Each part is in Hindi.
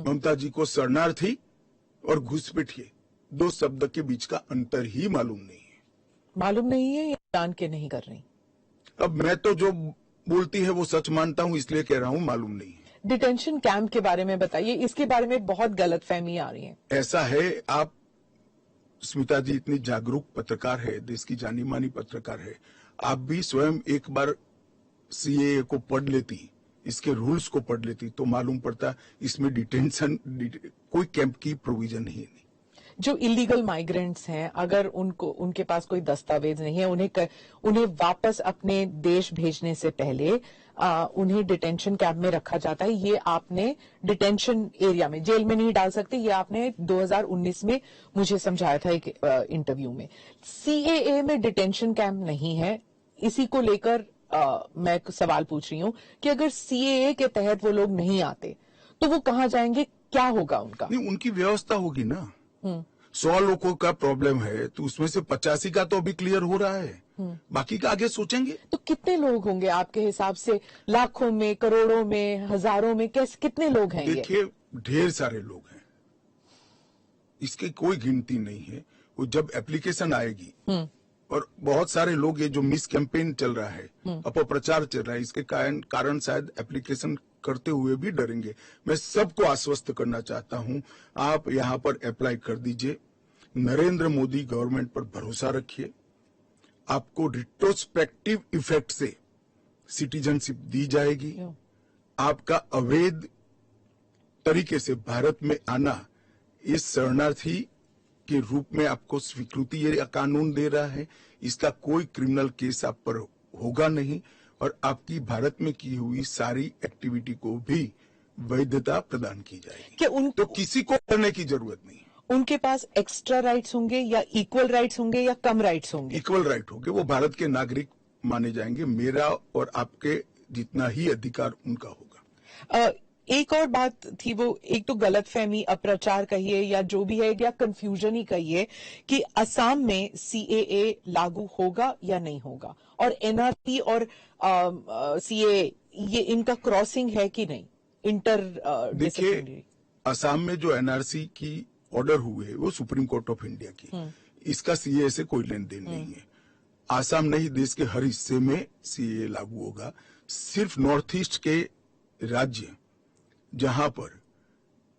ममता जी को शरणार्थी और घुसपैठिए दो शब्द के बीच का अंतर ही मालूम नहीं है। मालूम नहीं है या जान के नहीं कर रही? अब मैं तो जो बोलती है वो सच मानता हूं, इसलिए कह रहा हूं मालूम नहीं है। डिटेंशन कैंप के बारे में बताइए, इसके बारे में बहुत गलतफहमी आ रही है। ऐसा है, आप स्मिता जी इतनी जागरूक पत्रकार है, देश की जानी मानी पत्रकार है, आप भी स्वयं एक बार सीएए को पढ़ लेती, इसके रूल्स को पढ़ लेती तो मालूम पड़ता इसमें डिटेंशन कोई कैंप की प्रोविजन ही नहीं। जो इलीगल माइग्रेंट्स हैं, अगर उनके पास कोई दस्तावेज नहीं है, उन्हें वापस अपने देश भेजने से पहले उन्हें डिटेंशन कैंप में रखा जाता है। ये आपने डिटेंशन एरिया में, जेल में नहीं डाल सकते, ये आपने 2019 में मुझे समझाया था एक इंटरव्यू में। सीएए में डिटेंशन कैंप नहीं है। इसी को लेकर मैं सवाल पूछ रही हूं कि अगर सीएए के तहत वो लोग नहीं आते तो वो कहां जाएंगे, क्या होगा उनका? नहीं, उनकी व्यवस्था होगी ना। 100 लोगों का प्रॉब्लम है तो उसमें से 85 का तो अभी क्लियर हो रहा है, बाकी का आगे सोचेंगे। तो कितने लोग होंगे आपके हिसाब से? लाखों में, करोड़ों में, हजारों में, कैसे, कितने लोग हैं? देखिए, ढेर सारे लोग हैं, इसकी कोई गिनती नहीं है। वो जब एप्लीकेशन आएगी और बहुत सारे लोग, ये जो मिस कैंपेन चल रहा है, अपप्रचार चल रहा है, इसके कारण शायद एप्लीकेशन करते हुए भी डरेंगे। मैं सबको आश्वस्त करना चाहता हूं, आप यहां पर अप्लाई कर दीजिए। नरेंद्र मोदी गवर्नमेंट पर भरोसा रखिए, आपको रिट्रोस्पेक्टिव इफेक्ट से सिटीजनशिप दी जाएगी। आपका अवैध तरीके से भारत में आना इस शरणार्थी के रूप में आपको स्वीकृति ये कानून दे रहा है। इसका कोई क्रिमिनल केस आप पर होगा नहीं और आपकी भारत में की हुई सारी एक्टिविटी को भी वैधता प्रदान की जाएगी। तो किसी को करने की जरूरत नहीं। उनके पास एक्स्ट्रा राइट्स होंगे या इक्वल राइट्स होंगे या कम राइट्स होंगे? इक्वल राइट होंगे, वो भारत के नागरिक माने जाएंगे। मेरा और आपके जितना ही अधिकार उनका होगा। एक और बात थी, वो एक तो गलतफहमी, अप्रचार कहिए या जो भी है, या कंफ्यूजन ही कहिए, कि असम में सीएए लागू होगा या नहीं होगा, और एनआरसी और सीएए ये इनका क्रॉसिंग है कि नहीं, इंटर देखिए, असम में जो एनआरसी की ऑर्डर हुए वो सुप्रीम कोर्ट ऑफ इंडिया की, इसका सीएए से कोई लेन देन नहीं है। असम नहीं, देश के हर हिस्से में सीएए लागू होगा। सिर्फ नॉर्थ ईस्ट के राज्य जहां पर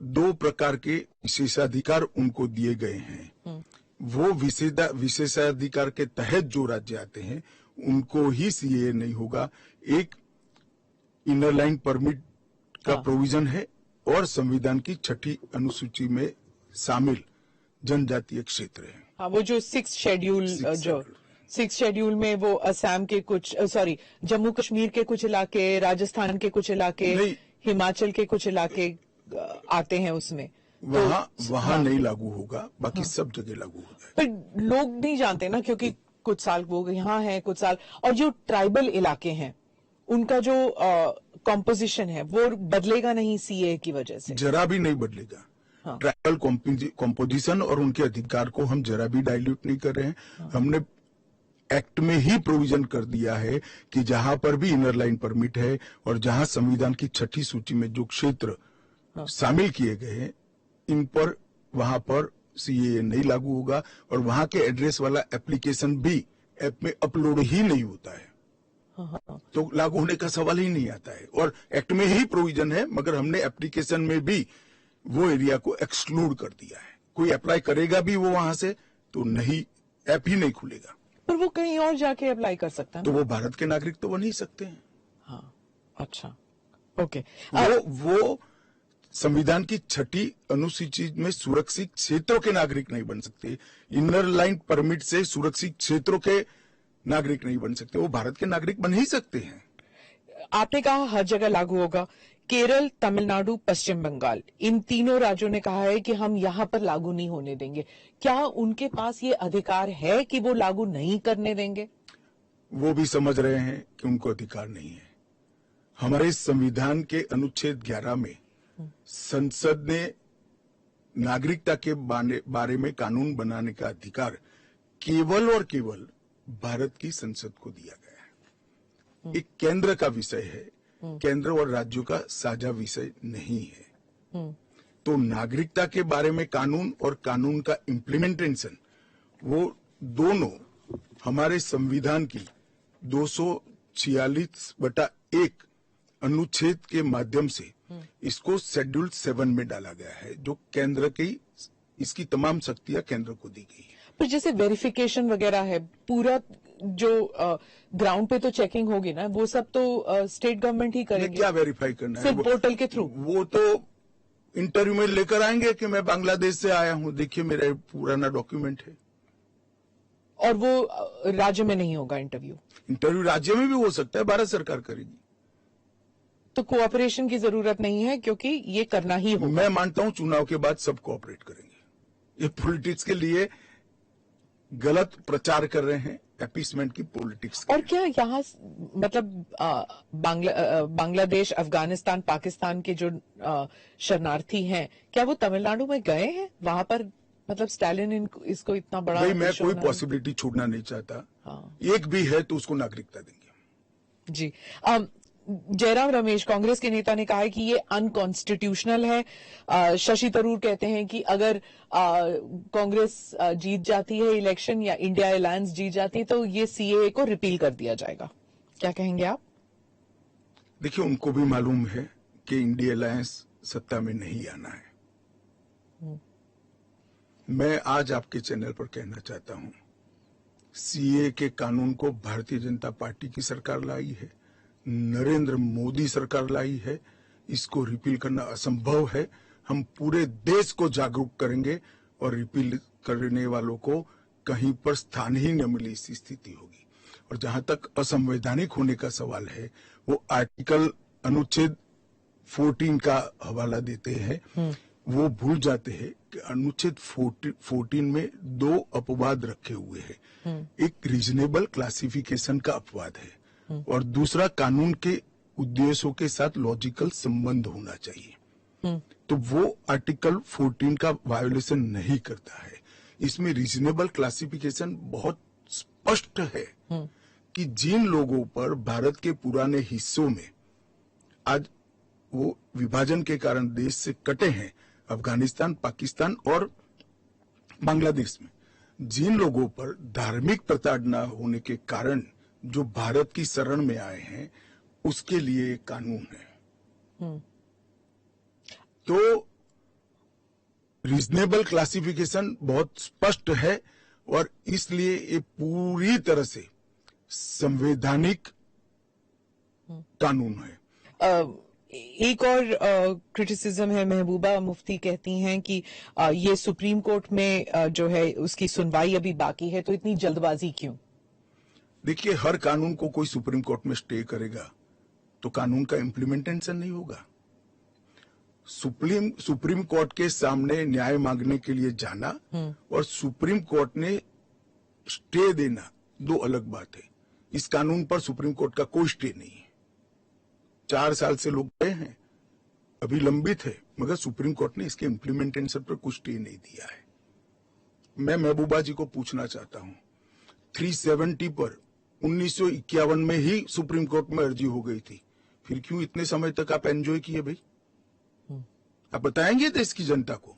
2 प्रकार के विशेषाधिकार उनको दिए गए हैं, वो विशेषाधिकार के तहत जो राज्य आते हैं उनको ही सीएए नहीं होगा। एक इनर लाइन परमिट का प्रोविजन है और संविधान की 6ठी अनुसूची में शामिल जनजातीय क्षेत्र है। हाँ, वो जो 6 शेड्यूल में वो असम के कुछ, जम्मू कश्मीर के कुछ इलाके, राजस्थान के कुछ इलाके, हिमाचल के कुछ इलाके आते हैं उसमें। वहां नहीं लागू होगा, बाकी सब जगह लागू होता है। पर लोग नहीं जानते ना, क्योंकि कुछ साल वो यहाँ हैं, कुछ साल, और जो ट्राइबल इलाके हैं उनका जो कॉम्पोजिशन है वो बदलेगा नहीं सीए की वजह से? जरा भी नहीं बदलेगा। ट्राइबल कॉम्पोजिशन और उनके अधिकार को हम जरा भी डाइल्यूट नहीं कर रहे हैं। हमने एक्ट में ही प्रोविजन कर दिया है कि जहां पर भी इनर लाइन परमिट है और जहां संविधान की 6ठी सूची में जो क्षेत्र शामिल किए गए हैं, इन पर वहां पर सीएए नहीं लागू होगा और वहां के एड्रेस वाला एप्लीकेशन भी ऐप में अपलोड ही नहीं होता है। तो लागू होने का सवाल ही नहीं आता है। और एक्ट में ही प्रोविजन है, मगर हमने एप्लीकेशन में भी वो एरिया को एक्सक्लूड कर दिया है। कोई अप्लाई करेगा भी वो वहां से तो नहीं, ऐप ही नहीं खुलेगा। पर वो कहीं और जाके अप्लाई कर सकता है तो वो भारत के नागरिक तो बन ही सकते हैं। हाँ, अच्छा, ओके। वो संविधान की 6ठी अनुसूची में सुरक्षित क्षेत्रों के नागरिक नहीं बन सकते। इनर लाइन परमिट से सुरक्षित क्षेत्रों के नागरिक नहीं बन सकते, वो भारत के नागरिक बन ही सकते हैं। आपने कहा हर जगह लागू होगा। केरल, तमिलनाडु, पश्चिम बंगाल, इन तीनों राज्यों ने कहा है कि हम यहां पर लागू नहीं होने देंगे। क्या उनके पास ये अधिकार है कि वो लागू नहीं करने देंगे? वो भी समझ रहे हैं कि उनको अधिकार नहीं है। हमारे संविधान के अनुच्छेद 11 में संसद ने नागरिकता के बारे में कानून बनाने का अधिकार केवल और केवल भारत की संसद को दिया गया है। एक केंद्र का विषय है, केंद्र और राज्यों का साझा विषय नहीं है। तो नागरिकता के बारे में कानून और कानून का इम्प्लीमेंटेशन, वो दोनों हमारे संविधान की 246/1 अनुच्छेद के माध्यम से इसको शेड्यूल 7 में डाला गया है, जो केंद्र की इसकी तमाम शक्तियां केंद्र को दी गई है। पर जैसे वेरिफिकेशन वगैरह है, पूरा जो ग्राउंड पे तो चेकिंग होगी ना, वो सब तो स्टेट गवर्नमेंट ही करेगी। क्या वेरीफाई करना है? सिर्फ पोर्टल के थ्रू? वो तो इंटरव्यू में लेकर आएंगे कि मैं बांग्लादेश से आया हूं, देखिए मेरा पुराना डॉक्यूमेंट है। और वो राज्य में नहीं होगा इंटरव्यू? इंटरव्यू राज्य में भी हो सकता है, भारत सरकार करेगी। तो कोऑपरेशन की जरूरत नहीं है, क्योंकि ये करना ही होगा। मैं मानता हूं चुनाव के बाद सब कोऑपरेट करेंगे। ये पॉलिटिक्स के लिए गलत प्रचार कर रहे हैं, अपीसमेंट की पॉलिटिक्स। और क्या यहाँ मतलब बांग्लादेश, अफगानिस्तान, पाकिस्तान के जो शरणार्थी हैं, क्या वो तमिलनाडु में गए हैं? वहां पर मतलब स्टालिन इसको इतना बड़ा, भाई मैं कोई पॉसिबिलिटी छोड़ना नहीं चाहता। हाँ। एक भी है तो उसको नागरिकता देंगे। जी। जयराम रमेश, कांग्रेस के नेता, ने कहा है कि ये अनकॉन्स्टिट्यूशनल है। शशि थरूर कहते हैं कि अगर कांग्रेस जीत जाती है इलेक्शन या इंडिया अलायंस जीत जाती है तो ये सीएए को रिपील कर दिया जाएगा। क्या कहेंगे आप? देखिए, उनको भी मालूम है कि इंडिया अलायंस सत्ता में नहीं आना है। मैं आज आपके चैनल पर कहना चाहता हूं, सीए के कानून को भारतीय जनता पार्टी की सरकार लाई है, नरेंद्र मोदी सरकार लाई है। इसको रिपील करना असंभव है। हम पूरे देश को जागरूक करेंगे और रिपील करने वालों को कहीं पर स्थान ही न मिले, इस स्थिति होगी। और जहां तक असंवैधानिक होने का सवाल है, वो आर्टिकल अनुच्छेद 14 का हवाला देते हैं। वो भूल जाते हैं कि अनुच्छेद 14 में 2 अपवाद रखे हुए हैं। एक रीजनेबल क्लासिफिकेशन का अपवाद है और दूसरा कानून के उद्देश्यों के साथ लॉजिकल संबंध होना चाहिए। तो वो आर्टिकल 14 का वायोलेशन नहीं करता है। इसमें रीजनेबल क्लासिफिकेशन बहुत स्पष्ट है कि जिन लोगों पर भारत के पुराने हिस्सों में आज वो विभाजन के कारण देश से कटे हैं, अफगानिस्तान, पाकिस्तान और बांग्लादेश में, जिन लोगों पर धार्मिक प्रताड़ना होने के कारण जो भारत की शरण में आए हैं, उसके लिए कानून है। तो रीजनेबल क्लासिफिकेशन बहुत स्पष्ट है और इसलिए ये पूरी तरह से संवैधानिक कानून है। एक और क्रिटिसिज्म है, महबूबा मुफ्ती कहती हैं कि ये सुप्रीम कोर्ट में जो है उसकी सुनवाई अभी बाकी है, तो इतनी जल्दबाजी क्यों? देखिए, हर कानून को कोई सुप्रीम कोर्ट में स्टे करेगा तो कानून का इम्प्लीमेंटेशन नहीं होगा। सुप्रीम कोर्ट के सामने न्याय मांगने के लिए जाना और सुप्रीम कोर्ट ने स्टे देना दो अलग बात है। इस कानून पर सुप्रीम कोर्ट का कोई स्टे नहीं है। 4 साल से लोग गए हैं, अभी लंबित है, मगर सुप्रीम कोर्ट ने इसके इम्प्लीमेंटेशन पर कुछ स्टे नहीं दिया है। मैं महबूबा जी को पूछना चाहता हूं, 370 पर 1951 में ही सुप्रीम कोर्ट में अर्जी हो गई थी, फिर क्यों इतने समय तक आप एंजॉय किए भाई? आप बताएंगे देश की जनता को?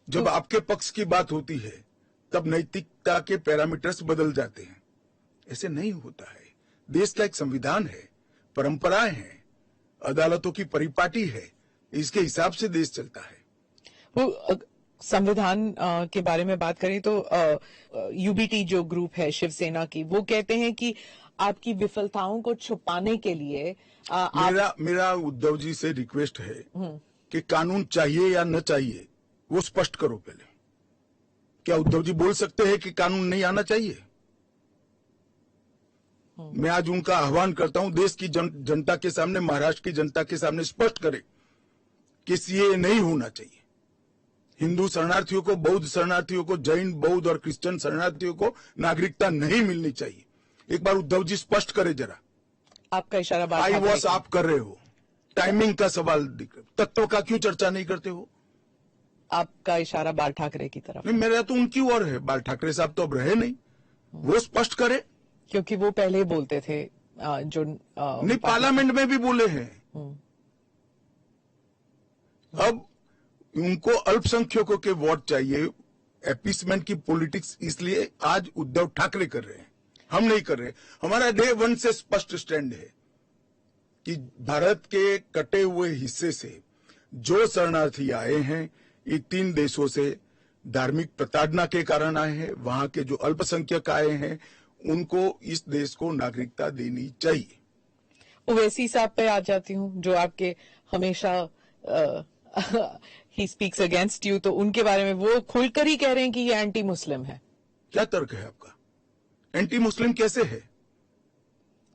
जब आपके पक्ष की बात होती है तब नैतिकता के पैरामीटर्स बदल जाते हैं। ऐसे नहीं होता है। देश का एक संविधान है, परंपराएं हैं, अदालतों की परिपाटी है, इसके हिसाब से देश चलता है। वो संविधान के बारे में बात करें तो यूबीटी जो ग्रुप है शिवसेना की, वो कहते हैं कि आपकी विफलताओं को छुपाने के लिए मेरा उद्धव जी से रिक्वेस्ट है कि कानून चाहिए या न चाहिए वो स्पष्ट करो पहले। क्या उद्धव जी बोल सकते हैं कि कानून नहीं आना चाहिए? मैं आज उनका आह्वान करता हूं, देश की जनता के सामने, महाराष्ट्र की जनता के सामने स्पष्ट करें कि सीएए नहीं होना चाहिए। हिंदू शरणार्थियों को, बौद्ध शरणार्थियों को, जैन, बौद्ध और क्रिश्चियन शरणार्थियों को नागरिकता नहीं मिलनी चाहिए। एक बार उद्धव जी स्पष्ट करे जरा। आपका इशारा आई वॉश आप कर रहे हो, टाइमिंग का सवाल दिख, तत्वों का क्यों चर्चा नहीं करते हो? आपका इशारा बाल ठाकरे की तरफ। नहीं, मेरा तो उनकी ओर है। बाल ठाकरे साहब तो अब रहे नहीं, वो स्पष्ट करे। क्योंकि वो पहले बोलते थे जो नहीं, पार्लियामेंट में भी बोले हैं। अब उनको अल्पसंख्यकों के वोट चाहिए, एपीसमेंट की पॉलिटिक्स इसलिए आज उद्धव ठाकरे कर रहे हैं, हम नहीं कर रहे। हमारा डे वन से स्पष्ट स्टैंड है कि भारत के कटे हुए हिस्से से जो शरणार्थी आए हैं, ये 3 देशों से धार्मिक प्रताड़ना के कारण आए हैं। वहां के जो अल्पसंख्यक आए हैं उनको इस देश को नागरिकता देनी चाहिए। ओवैसी साहब पे आ जाती हूँ, जो आपके हमेशा ही स्पीक्स अगेंस्ट यू, तो उनके बारे में वो खुलकर ही कह रहे हैं कि ये एंटी मुस्लिम है। क्या तर्क है आपका? एंटी मुस्लिम कैसे है?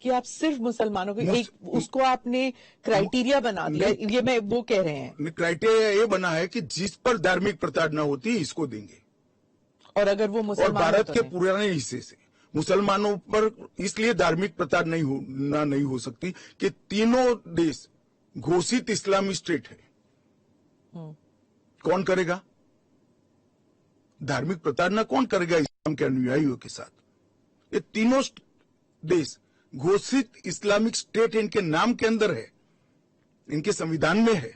कि आप सिर्फ मुसलमानों को एक उसको आपने क्राइटेरिया बना दिया, ये मैं वो कह रहे हैं। क्राइटेरिया ये बना है कि जिस पर धार्मिक प्रताड़ना होती है इसको देंगे, और अगर वो मुसलमान, और भारत के पुराने हिस्से से मुसलमानों पर इसलिए धार्मिक प्रताड़ना नहीं हो सकती कि तीनों देश घोषित इस्लामी स्टेट है। कौन करेगा धार्मिक प्रताड़ना? कौन करेगा इस्लाम के अनुयायियों के साथ? ये तीनों देश घोषित इस्लामिक स्टेट इनके नाम के अंदर है, इनके संविधान में है।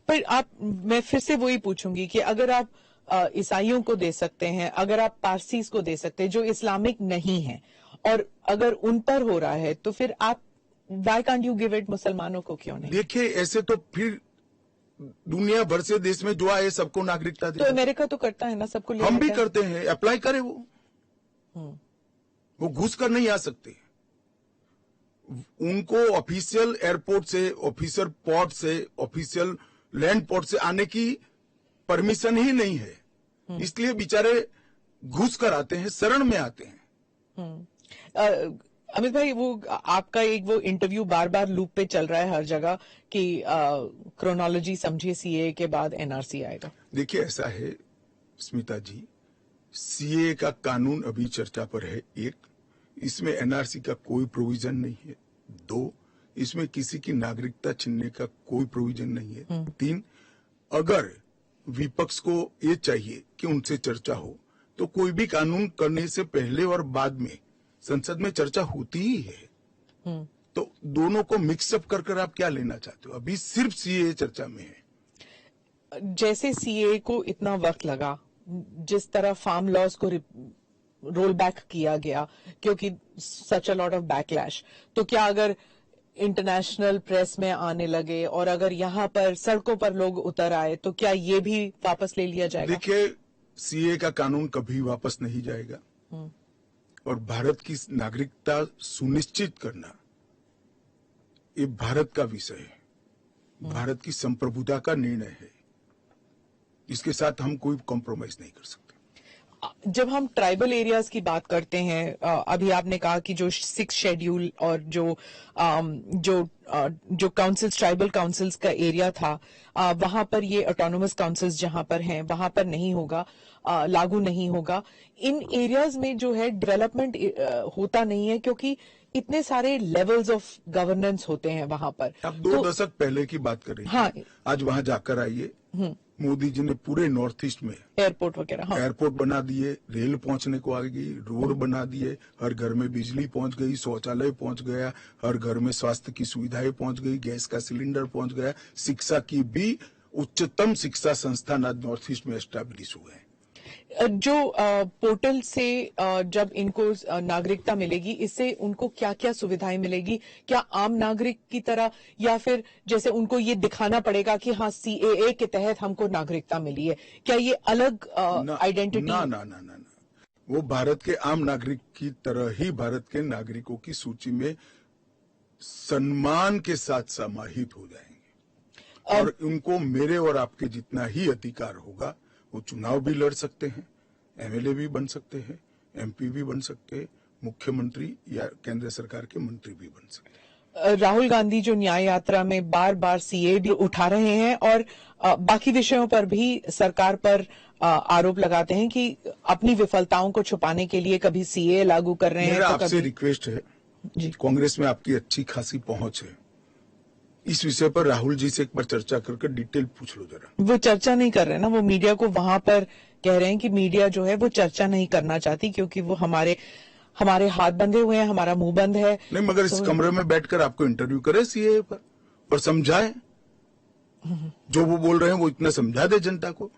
पर मैं फिर से वही पूछूंगी कि अगर आप ईसाइयों को दे सकते हैं, अगर आप पारसीज को दे सकते हैं जो इस्लामिक नहीं है, और अगर उन पर हो रहा है, तो फिर आप why can't you give it मुसलमानों को क्यों नहीं? देखिए, ऐसे तो फिर दुनिया भर से देश में जो आए सबको नागरिकता दे। तो अमेरिका तो करता है ना, सबको। हम भी करते हैं, अप्लाई करे वो घुस कर नहीं आ सकते। उनको ऑफिशियल एयरपोर्ट से, ऑफिशियल पोर्ट से, ऑफिशियल लैंड पोर्ट से आने की परमिशन ही नहीं है, इसलिए बेचारे घुस कर आते हैं, शरण में आते हैं। अमित भाई, वो आपका एक वो इंटरव्यू बार बार लूप पे चल रहा है हर जगह कि क्रोनोलॉजी समझिए, सीए के बाद एनआरसी आएगा। देखिए, ऐसा है स्मिता जी, सीए का कानून अभी चर्चा पर है। 1, इसमें एनआरसी का कोई प्रोविजन नहीं है। 2, इसमें किसी की नागरिकता छीनने का कोई प्रोविजन नहीं है। 3, अगर विपक्ष को ये चाहिए कि उनसे चर्चा हो, तो कोई भी कानून करने से पहले और बाद में संसद में चर्चा होती ही है। तो दोनों को मिक्सअप कर आप क्या लेना चाहते हो? अभी सिर्फ सीए चर्चा में है। जैसे सीए को इतना वक्त लगा, जिस तरह फार्म लॉज को रोल बैक किया गया क्योंकि सच अ लॉट ऑफ बैकलैश, तो क्या अगर इंटरनेशनल प्रेस में आने लगे और अगर यहाँ पर सड़कों पर लोग उतर आए, तो क्या ये भी वापस ले लिया जाएगा? देखिए, सीए का कानून कभी वापस नहीं जाएगा, और भारत की नागरिकता सुनिश्चित करना ये भारत का विषय है, भारत की संप्रभुता का निर्णय है। इसके साथ हम कोई कॉम्प्रोमाइज नहीं कर सकते। जब हम ट्राइबल एरियाज की बात करते हैं, अभी आपने कहा कि जो 6 शेड्यूल और जो काउंसिल्स, ट्राइबल काउंसिल्स का एरिया था, वहां पर ये ऑटोनोमस काउंसिल्स जहां पर हैं वहां पर नहीं होगा, लागू नहीं होगा। इन एरियाज में जो है डेवलपमेंट होता नहीं है क्योंकि इतने सारे लेवल्स ऑफ गवर्नेंस होते हैं वहां पर। आप 2 दशक पहले की बात कर रही हैं। हाँ, आज वहां जाकर आइए, मोदी जी ने पूरे नॉर्थ ईस्ट में एयरपोर्ट वगैरह, हाँ, एयरपोर्ट बना दिए, रेल पहुंचने को आ गई, रोड बना दिए, हर घर में बिजली पहुंच गई, शौचालय पहुंच गया, हर घर में स्वास्थ्य की सुविधाएं पहुंच गई, गैस का सिलेंडर पहुंच गया, शिक्षा की भी उच्चतम शिक्षा संस्थान आज नॉर्थ ईस्ट में एस्टैब्लिश हुए हैं। जो पोर्टल से जब इनको नागरिकता मिलेगी, इससे उनको क्या क्या सुविधाएं मिलेगी? क्या आम नागरिक की तरह, या फिर जैसे उनको ये दिखाना पड़ेगा कि हाँ सीएए के तहत हमको नागरिकता मिली है? क्या ये अलग आइडेंटिटी? ना, वो भारत के आम नागरिक की तरह ही भारत के नागरिकों की सूची में सम्मान के साथ समाहित हो जाएंगे, और उनको मेरे और आपके जितना ही अधिकार होगा। वो चुनाव भी लड़ सकते हैं, एमएलए भी बन सकते हैं, एमपी भी बन सकते हैं, मुख्यमंत्री या केंद्र सरकार के मंत्री भी बन सकते हैं। राहुल गांधी जो न्याय यात्रा में बार बार सीए भी उठा रहे हैं और बाकी विषयों पर भी सरकार पर आरोप लगाते हैं कि अपनी विफलताओं को छुपाने के लिए कभी सीए लागू कर रहे हैं। मेरा आपसे रिक्वेस्ट है, कांग्रेस में आपकी अच्छी खासी पहुंच है, इस विषय पर राहुल जी से एक बार चर्चा करके डिटेल पूछ लो जरा। वो चर्चा नहीं कर रहे ना, वो मीडिया को वहां पर कह रहे हैं कि मीडिया जो है वो चर्चा नहीं करना चाहती क्योंकि वो हमारे हाथ बंधे हुए हैं, हमारा मुंह बंद है। नहीं, मगर इस कमरे में बैठकर आपको इंटरव्यू करे सीए पर और समझाए जो वो बोल रहे हैं वो इतना समझा दे जनता को।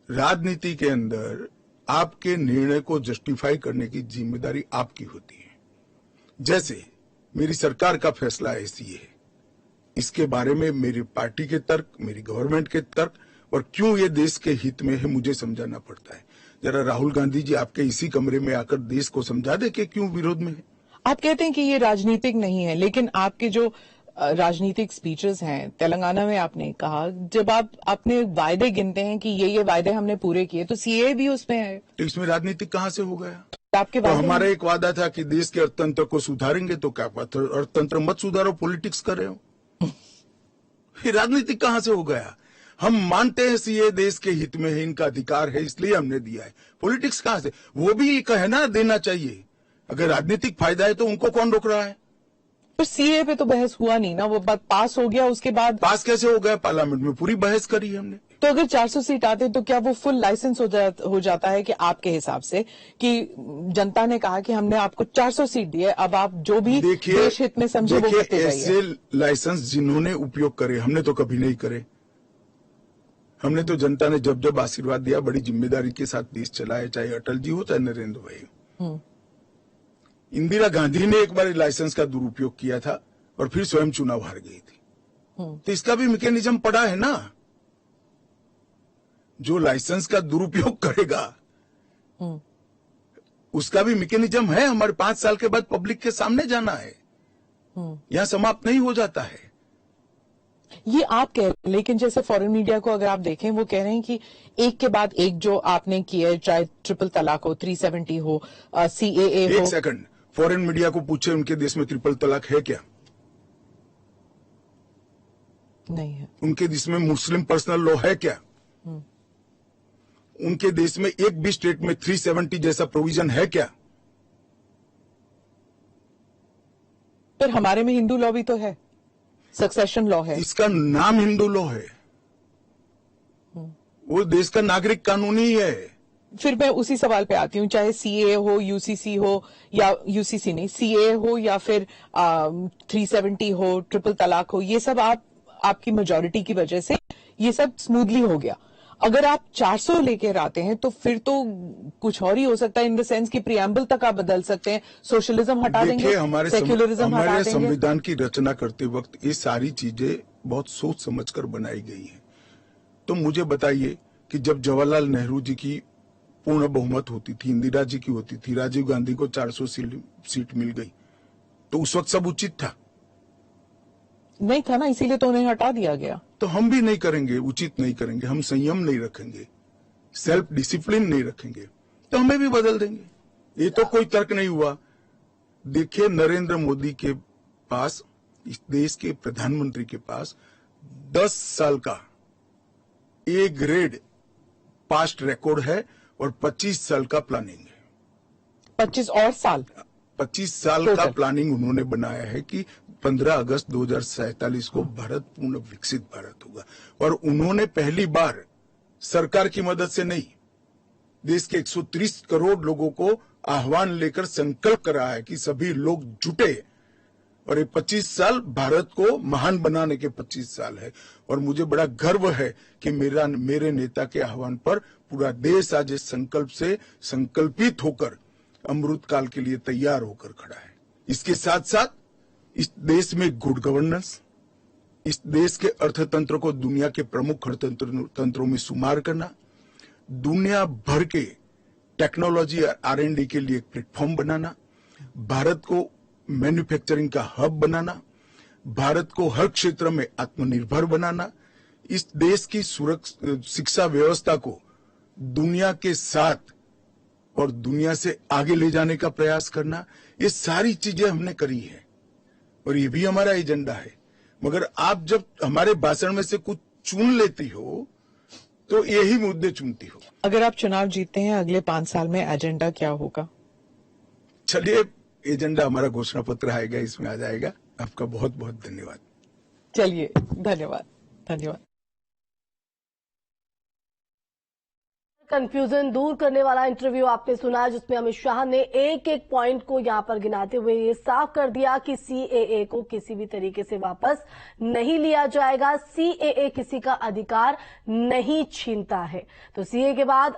राजनीति के अंदर आपके निर्णय को जस्टिफाई करने की जिम्मेदारी आपकी होती है। जैसे मेरी सरकार का फैसला ऐसी है, इसके बारे में मेरी पार्टी के तर्क, मेरी गवर्नमेंट के तर्क, और क्यों ये देश के हित में है मुझे समझाना पड़ता है। जरा राहुल गांधी जी आपके इसी कमरे में आकर देश को समझा दे कि क्यों विरोध में है। आप कहते हैं कि ये राजनीतिक नहीं है, लेकिन आपके जो राजनीतिक स्पीचेस हैं, तेलंगाना में आपने कहा, जब आप अपने वायदे गिनते हैं कि ये वायदे हमने पूरे किए, तो सीए भी उसमें है। तो इसमें राजनीतिक कहां से हो गया? आपके तो वायदे हमारा एक वादा था कि देश के अर्थतंत्र को सुधारेंगे, तो क्या अर्थतंत्र मत सुधारो, पॉलिटिक्स कर रहे हो। ये राजनीतिक कहां से हो गया? हम मानते हैं सीए देश के हित में है, इनका अधिकार है, इसलिए हमने दिया है। पॉलिटिक्स कहां से? वो भी कहना देना चाहिए। अगर राजनीतिक फायदा है तो उनको कौन रोक रहा है? पर सीए पे तो बहस हुआ नहीं ना, वो बात पास हो गया, उसके बाद पास कैसे हो गया? पार्लियामेंट में पूरी बहस करी हमने। तो अगर 400 सीट आते तो क्या वो फुल लाइसेंस हो जाता है कि आपके हिसाब से कि जनता ने कहा कि हमने आपको 400 सीट दी है, अब आप जो भी देश हित में समझे वो करते जाइए। ऐसे लाइसेंस जिन्होंने उपयोग करे, हमने तो कभी नहीं करे। हमने तो जनता ने जब जब आशीर्वाद दिया बड़ी जिम्मेदारी के साथ देश चलाया, चाहे अटल जी हो चाहे नरेंद्र भाई हो। इंदिरा गांधी ने एक बार लाइसेंस का दुरुपयोग किया था और फिर स्वयं चुनाव हार गई थी। तो इसका भी मैकेनिज्म पड़ा है ना। जो लाइसेंस का दुरुपयोग करेगा उसका भी मैकेनिज्म है। हमारे 5 साल के बाद पब्लिक के सामने जाना है, यहां समाप्त नहीं हो जाता है। ये आप कह रहे हैं, लेकिन जैसे फॉरेन मीडिया को अगर आप देखें, वो कह रहे हैं कि एक के बाद एक जो आपने किया है, चाहे ट्रिपल तलाक हो, 370 हो, सीएए हो। एक सेकंड, फॉरेन मीडिया को पूछे उनके देश में ट्रिपल तलाक है क्या? नहीं है। उनके देश में मुस्लिम पर्सनल लॉ है क्या? उनके देश में एक भी स्टेट में 370 जैसा प्रोविजन है क्या? पर हमारे में हिंदू लॉ भी तो है, सक्सेशन लॉ है। इसका नाम हिंदू लॉ है, वो देश का नागरिक कानून ही है। फिर मैं उसी सवाल पे आती हूँ, चाहे सीए हो, यूसीसी हो, या यूसीसी नहीं, सीए हो, या फिर 370 हो, ट्रिपल तलाक हो, ये सब आपकी मेजोरिटी की वजह से ये सब स्मूथली हो गया। अगर आप 400 लेकर आते हैं तो फिर तो कुछ और ही हो सकता है, इन द सेंस की प्रियम्बल तक आप बदल सकते हैं, सोशलिज्म हटा देंगे, सेक्युलरिज्म हटा देंगे। संविधान की रचना करते वक्त ये सारी चीजें बहुत सोच समझकर बनाई गई हैं। तो मुझे बताइए कि जब जवाहरलाल नेहरू जी की पूर्ण बहुमत होती थी, इंदिरा जी की होती थी, राजीव गांधी को 400 सीट मिल गई, तो उस वक्त सब उचित था? नहीं था ना, इसीलिए तो उन्हें हटा दिया गया। तो हम भी नहीं करेंगे, उचित नहीं करेंगे, हम संयम नहीं रखेंगे, सेल्फ डिसिप्लिन नहीं रखेंगे, तो हमें भी बदल देंगे। ये तो कोई तर्क नहीं हुआ। देखिए, नरेंद्र मोदी के पास, इस देश के प्रधानमंत्री के पास 10 साल का ए ग्रेड पास्ट रिकॉर्ड है और 25 साल का प्लानिंग है। 25 और साल 25 साल का प्लानिंग उन्होंने बनाया है कि 15 अगस्त 2047 को भारत पूर्ण विकसित भारत होगा। और उन्होंने पहली बार सरकार की मदद से नहीं, देश के 130 करोड़ लोगों को आह्वान लेकर संकल्प करा है कि सभी लोग जुटे, और ये 25 साल भारत को महान बनाने के 25 साल है। और मुझे बड़ा गर्व है कि मेरे नेता के आह्वान पर पूरा देश आज इस संकल्प से संकल्पित होकर अमृत काल के लिए तैयार होकर खड़ा है। इसके साथ साथ इस देश में गुड गवर्नेंस, इस देश के अर्थतंत्र को दुनिया के प्रमुख अर्थतंत्रों में शुमार करना, दुनिया भर के टेक्नोलॉजी और R&D के लिए एक प्लेटफॉर्म बनाना, भारत को मैन्युफैक्चरिंग का हब बनाना, भारत को हर क्षेत्र में आत्मनिर्भर बनाना, इस देश की शिक्षा व्यवस्था को दुनिया के साथ और दुनिया से आगे ले जाने का प्रयास करना, ये सारी चीजें हमने करी है और ये भी हमारा एजेंडा है। मगर आप जब हमारे भाषण में से कुछ चुन लेती हो तो यही मुद्दे चुनती हो। अगर आप चुनाव जीतते हैं, अगले 5 साल में एजेंडा क्या होगा? चलिए, एजेंडा हमारा घोषणा पत्र आएगा, इसमें आ जाएगा। आपका बहुत बहुत धन्यवाद। चलिए, धन्यवाद। कंफ्यूजन दूर करने वाला इंटरव्यू आपने सुना, जिसमें अमित शाह ने एक एक पॉइंट को यहां पर गिनाते हुए ये साफ कर दिया कि सीएए को किसी भी तरीके से वापस नहीं लिया जाएगा। सीएए किसी का अधिकार नहीं छीनता है। तो सीए के बाद